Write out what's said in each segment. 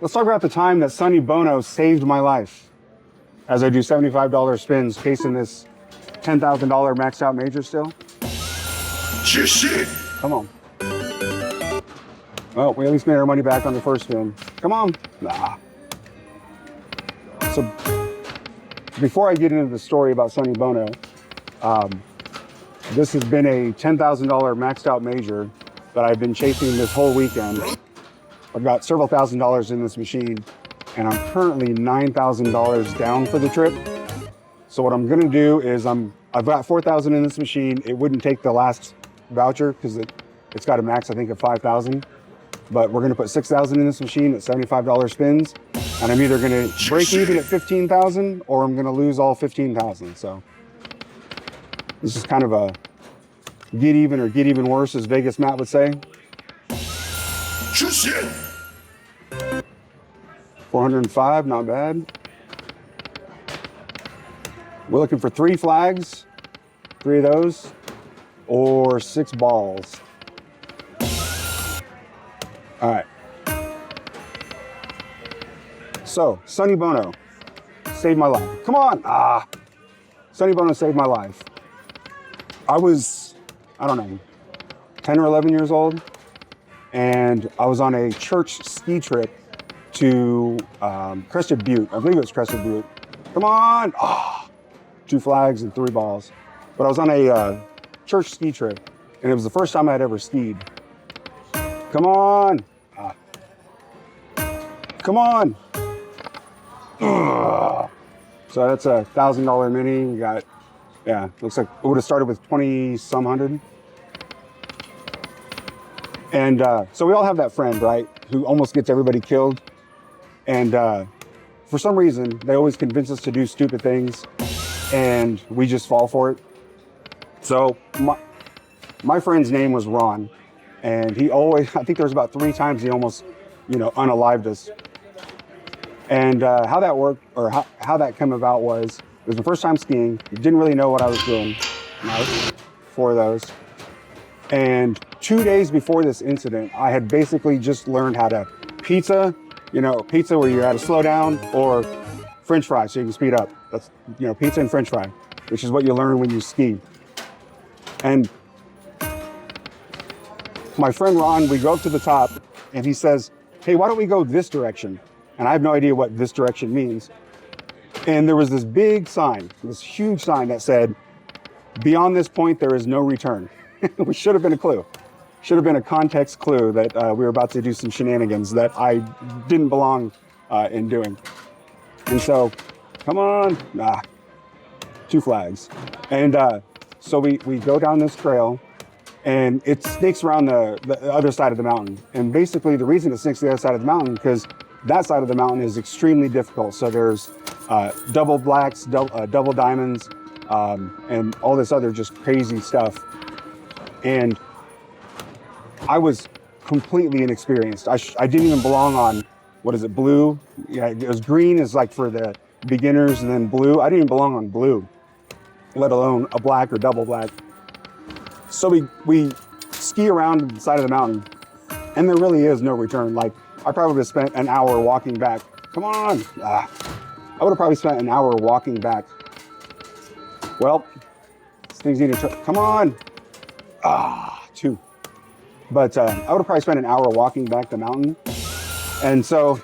Let's talk about the time that Sonny Bono saved my life as I do $75 spins chasing this $10,000 maxed out major still. Shit. Come on. Well, we at least made our money back on the first spin. Come on. Nah. So before I get into the story about Sonny Bono, this has been a $10,000 maxed out major that I've been chasing this whole weekend. I've got several $1,000s in this machine, and I'm currently $9,000 down for the trip. So what I'm gonna do is I've got 4,000 in this machine. It wouldn't take the last voucher because it's got a max, I think, of 5,000. But we're gonna put 6,000 in this machine at $75 spins, and I'm either gonna break even at 15,000 or I'm gonna lose all 15,000. So this is kind of a get even or get even worse, as Vegas Matt would say. 405, not bad. We're looking for 3 flags, 3 of those, or 6 balls. All right. So, Sonny Bono saved my life. Come on. Sonny Bono saved my life. I was, I don't know, 10 or 11 years old, and I was on a church ski trip to Crested Butte. I believe it was Crested Butte. Come on. 2 flags and 3 balls. But I was on a church ski trip, and it was the first time I'd ever skied. Come on. Come on. So that's a $1,000 mini. We got, yeah, looks like it would have started with 20-some hundred. And so we all have that friend, right, who almost gets everybody killed. And for some reason, they always convince us to do stupid things, and we just fall for it. So my friend's name was Ron, and he always, I think there was about 3 times he almost, unalived us. And how that worked, or how that came about was, it was the first time skiing. Didn't really know what I was doing. Nice. 4 of those. And 2 days before this incident, I had basically just learned how to pizza where you had to slow down, or French fry so you can speed up. That's, pizza and French fry, which is what you learn when you ski. And my friend Ron, we go up to the top, and he says, hey, why don't we go this direction? And I have no idea what this direction means. And there was this big sign, this huge sign that said, beyond this point, there is no return. Which should have been a clue. Should have been a context clue that we were about to do some shenanigans that I didn't belong in doing. And so, come on, 2 flags. And so we go down this trail, and it snakes around the other side of the mountain. And basically the reason it snakes the other side of the mountain, because that side of the mountain is extremely difficult. So there's double blacks, double diamonds, and all this other just crazy stuff. And I was completely inexperienced. I didn't even belong on, what is it, blue? Yeah, it was green is like for the beginners, and then blue. I didn't even belong on blue, let alone a black or double black. So we ski around the side of the mountain, and there really is no return. Like, I probably would have spent an hour walking back. Come on. I would have probably spent an hour walking back. Well, these things need to, come on. 2. But I would have probably spent an hour walking back the mountain. And so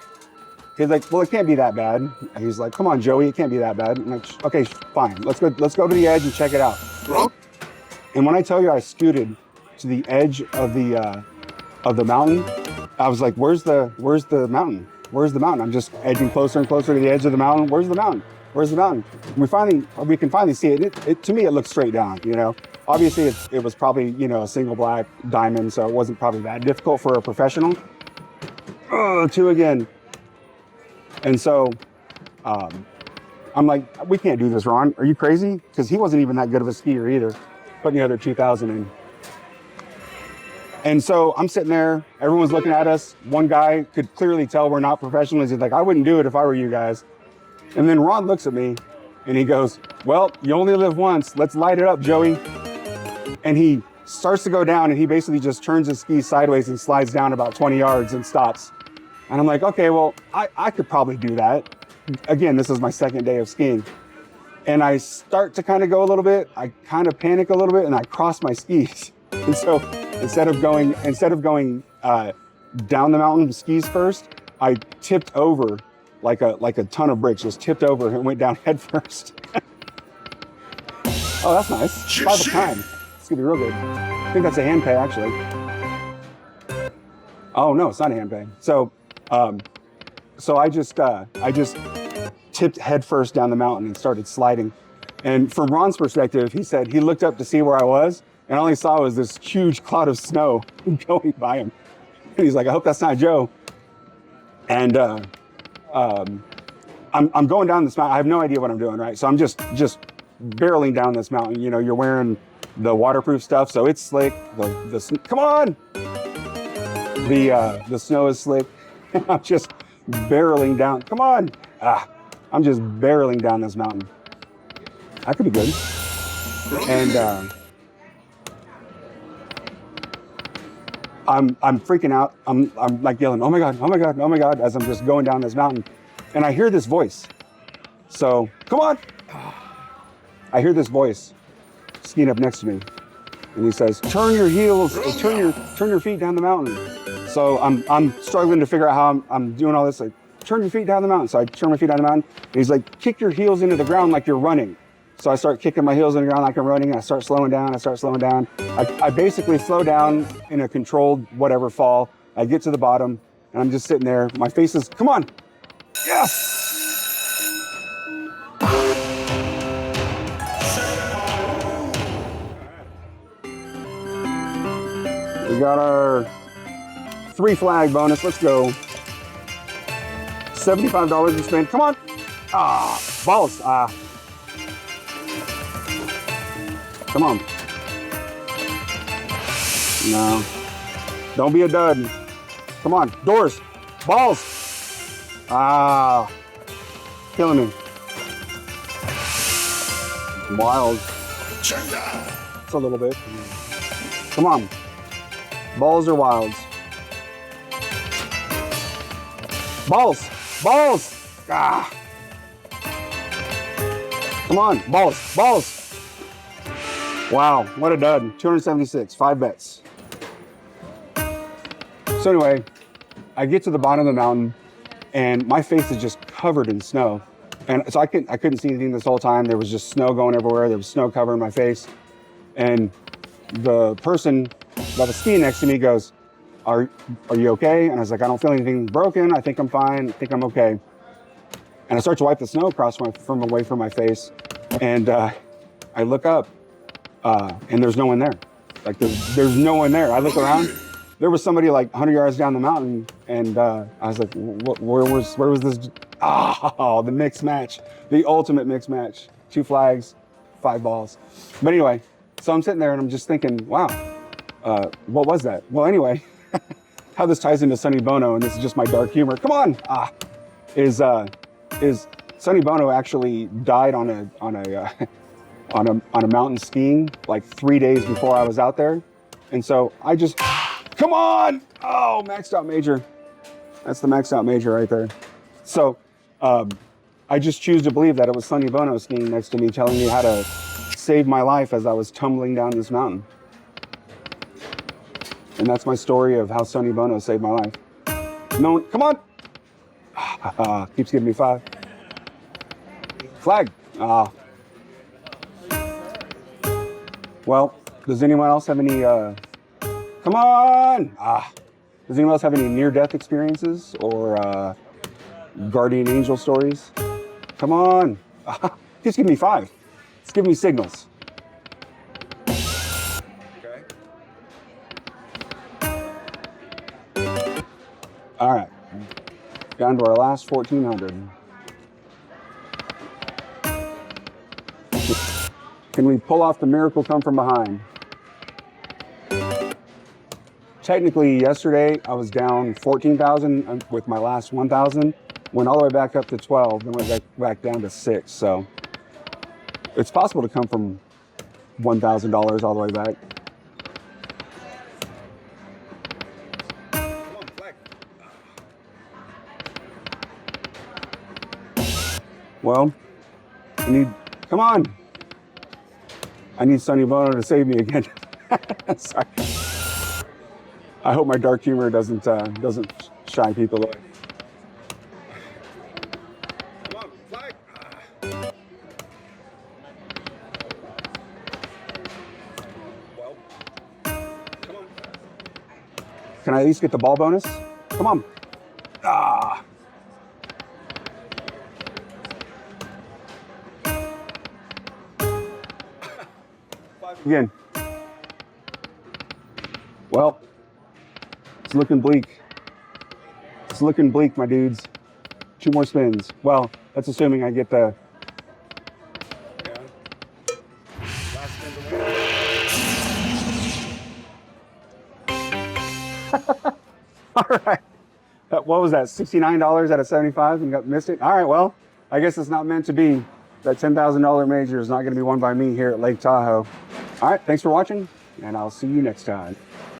he's like, well, it can't be that bad. And he's like, come on, Joey, it can't be that bad. I'm like, okay, fine. Let's go to the edge and check it out. And when I tell you I scooted to the edge of the mountain, I was like, where's the mountain? Where's the mountain? I'm just edging closer and closer to the edge of the mountain. Where's the mountain? Where's the mountain? And we can finally see it. To me, it looks straight down, Obviously, it was probably, a single black diamond, so it wasn't probably that difficult for a professional. 2 again. And so I'm like, we can't do this, Ron. Are you crazy? Because he wasn't even that good of a skier either, putting the other 2,000 in. And so I'm sitting there, everyone's looking at us. One guy could clearly tell we're not professionals. He's like, I wouldn't do it if I were you guys. And then Ron looks at me and he goes, well, you only live once. Let's light it up, Joey. And he starts to go down, and he basically just turns his ski sideways and slides down about 20 yards and stops. And I'm like, okay, well, I could probably do that. Again, this is my second day of skiing. And I start to kind of go a little bit, I kind of panic a little bit, and I cross my skis. And so instead of going down the mountain with skis first, I tipped over like a ton of bricks, just tipped over and went down head first. Oh, that's nice. 5 a time. It's gonna be real good. I think that's a hand pay, actually. Oh no, it's not a hand pay. So I just tipped head first down the mountain and started sliding. And from Ron's perspective, he said he looked up to see where I was, and all he saw was this huge cloud of snow going by him. And he's like, I hope that's not Joe. And I'm going down this mountain. I have no idea what I'm doing, right? So I'm just barreling down this mountain. You know, you're wearing the waterproof stuff, so it's slick. Come on! The snow is slick. I'm just barreling down. Come on! I'm just barreling down this mountain. That could be good. And I'm freaking out. I'm like yelling, oh my God, oh my God, oh my God, as I'm just going down this mountain. And I hear this voice. So, come on. I hear this voice skiing up next to me. And he says, turn your heels, turn your feet down the mountain. So I'm struggling to figure out how I'm doing all this. Like, turn your feet down the mountain. So I turn my feet down the mountain. And he's like, kick your heels into the ground like you're running. So I start kicking my heels in the ground like I'm running. And I start slowing down. I basically slow down in a controlled whatever fall. I get to the bottom and I'm just sitting there. My face is, come on. Yes. We got our 3 flag bonus. Let's go. $75 to spend. Come on. Balls. Come on. No. Don't be a dud. Come on. Doors. Balls. Killing me. Wild. It's a little bit. Come on. Balls or wilds? Balls. Balls. Come on. Balls. Wow, what a dud. 276, 5 bets. So anyway, I get to the bottom of the mountain and my face is just covered in snow. And so I couldn't see anything this whole time. There was just snow going everywhere. There was snow covering my face. And the person that was skiing next to me goes, are you okay? And I was like, I don't feel anything broken. I think I'm fine. I think I'm okay. And I start to wipe the snow across away from my face. And I look up and there's no one there. Like there's no one there. I look around. There was somebody like 100 yards down the mountain. And I was like, where was this? The mixed match, the ultimate mixed match. 2 flags, 5 balls. But anyway, so I'm sitting there and I'm just thinking, wow, what was that? Well, anyway, how this ties into Sonny Bono, and this is just my dark humor. Come on, is Sonny Bono actually died on a mountain skiing like 3 days before I was out there, and so I just, come on, maxed out major. That's the maxed out major right there. So I just choose to believe that it was Sonny Bono skiing next to me, telling me how to save my life as I was tumbling down this mountain. And that's my story of how Sonny Bono saved my life. No, come on. Keeps giving me 5. Flag. Well, does anyone else have any, come on. Does anyone else have any near-death experiences or guardian angel stories? Come on. Just give me 5. Just give me signals. All right, down to our last 1,400. Can we pull off the miracle come from behind? Technically, yesterday I was down 14,000 with my last 1,000. Went all the way back up to 12, then went back down to 6. So it's possible to come from $1,000 all the way back. Well, come on. I need Sonny Bono to save me again. Sorry. I hope my dark humor doesn't shy people away. Come on, flag. Well, come on. Can I at least get the ball bonus? Come on. Ah. Again. Well, it's looking bleak. It's looking bleak, my dudes. 2 more spins. Well, that's assuming I get the... Last spin to win. All right. What was that, $69 out of 75 and missed it? All right, well, I guess it's not meant to be. That $10,000 major is not going to be won by me here at Lake Tahoe. All right, thanks for watching, and I'll see you next time.